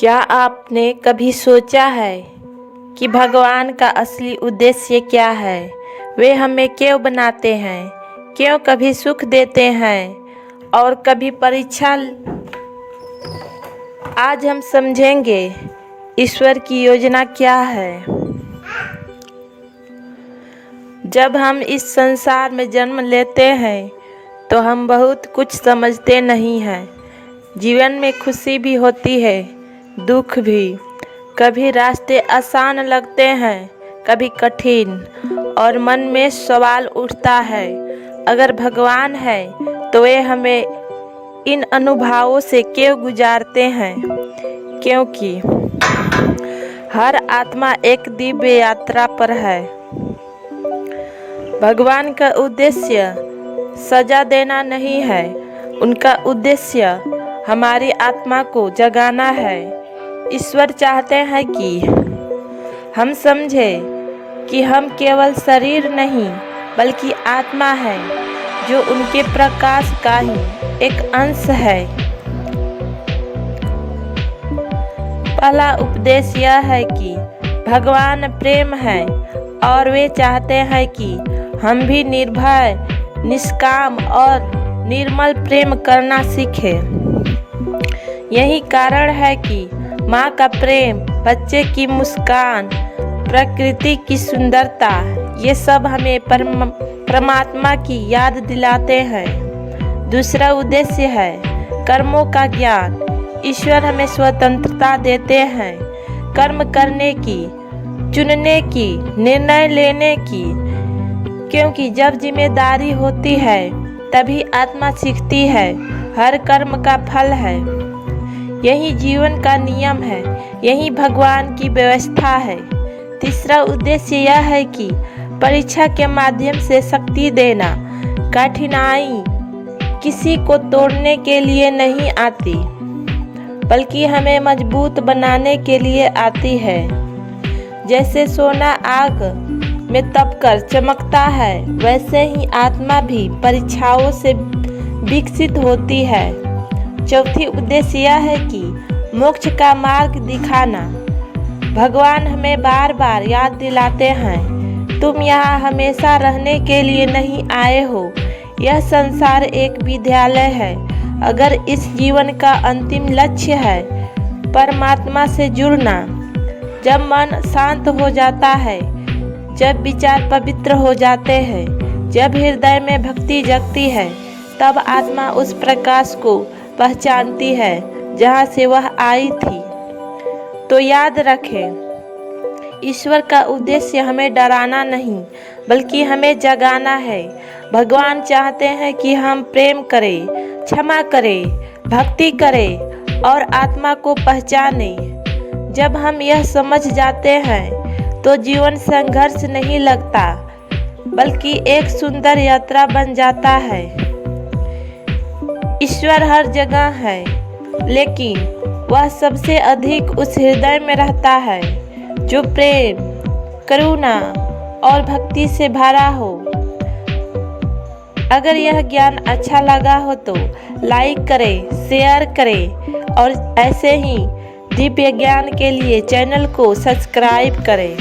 क्या आपने कभी सोचा है कि भगवान का असली उद्देश्य क्या है? वे हमें क्यों बनाते हैं, क्यों कभी सुख देते हैं और कभी परीक्षा। आज हम समझेंगे ईश्वर की योजना क्या है। जब हम इस संसार में जन्म लेते हैं तो हम बहुत कुछ समझते नहीं हैं। जीवन में खुशी भी होती है, दुख भी। कभी रास्ते आसान लगते हैं, कभी कठिन, और मन में सवाल उठता है, अगर भगवान है तो वे हमें इन अनुभवों से क्यों गुजारते हैं? क्योंकि हर आत्मा एक दिव्य यात्रा पर है। भगवान का उद्देश्य सजा देना नहीं है, उनका उद्देश्य हमारी आत्मा को जगाना है। ईश्वर चाहते हैं कि हम समझें कि हम केवल शरीर नहीं बल्कि आत्मा है जो उनके प्रकाश का ही एक अंश है। पहला उपदेश यह है कि भगवान प्रेम है और वे चाहते हैं कि हम भी निर्भय, निष्काम और निर्मल प्रेम करना सीखें। यही कारण है कि माँ का प्रेम, बच्चे की मुस्कान, प्रकृति की सुंदरता, ये सब हमें परमात्मा की याद दिलाते हैं। दूसरा उद्देश्य है कर्मों का ज्ञान। ईश्वर हमें स्वतंत्रता देते हैं कर्म करने की, चुनने की, निर्णय लेने की, क्योंकि जब जिम्मेदारी होती है तभी आत्मा सीखती है हर कर्म का फल है। यही जीवन का नियम है, यही भगवान की व्यवस्था है। तीसरा उद्देश्य यह है कि परीक्षा के माध्यम से शक्ति देना। कठिनाई किसी को तोड़ने के लिए नहीं आती, बल्कि हमें मजबूत बनाने के लिए आती है। जैसे सोना आग में तपकर चमकता है, वैसे ही आत्मा भी परीक्षाओं से विकसित होती है। चौथी उद्देश्य यह है कि मोक्ष का मार्ग दिखाना। भगवान हमें बार बार याद दिलाते हैं, तुम यहाँ हमेशा रहने के लिए नहीं आए हो। यह संसार एक विद्यालय है। अगर इस जीवन का अंतिम लक्ष्य है परमात्मा से जुड़ना, जब मन शांत हो जाता है, जब विचार पवित्र हो जाते हैं, जब हृदय में भक्ति जगती है, तब आत्मा उस प्रकाश को पहचानती है जहाँ से वह आई थी। तो याद रखें, ईश्वर का उद्देश्य हमें डराना नहीं बल्कि हमें जगाना है। भगवान चाहते हैं कि हम प्रेम करें, क्षमा करें, भक्ति करें और आत्मा को पहचानें। जब हम यह समझ जाते हैं तो जीवन संघर्ष नहीं लगता बल्कि एक सुंदर यात्रा बन जाता है। ईश्वर हर जगह है, लेकिन वह सबसे अधिक उस हृदय में रहता है जो प्रेम, करुणा और भक्ति से भरा हो। अगर यह ज्ञान अच्छा लगा हो तो लाइक करें, शेयर करें और ऐसे ही दिव्य ज्ञान के लिए चैनल को सब्सक्राइब करें।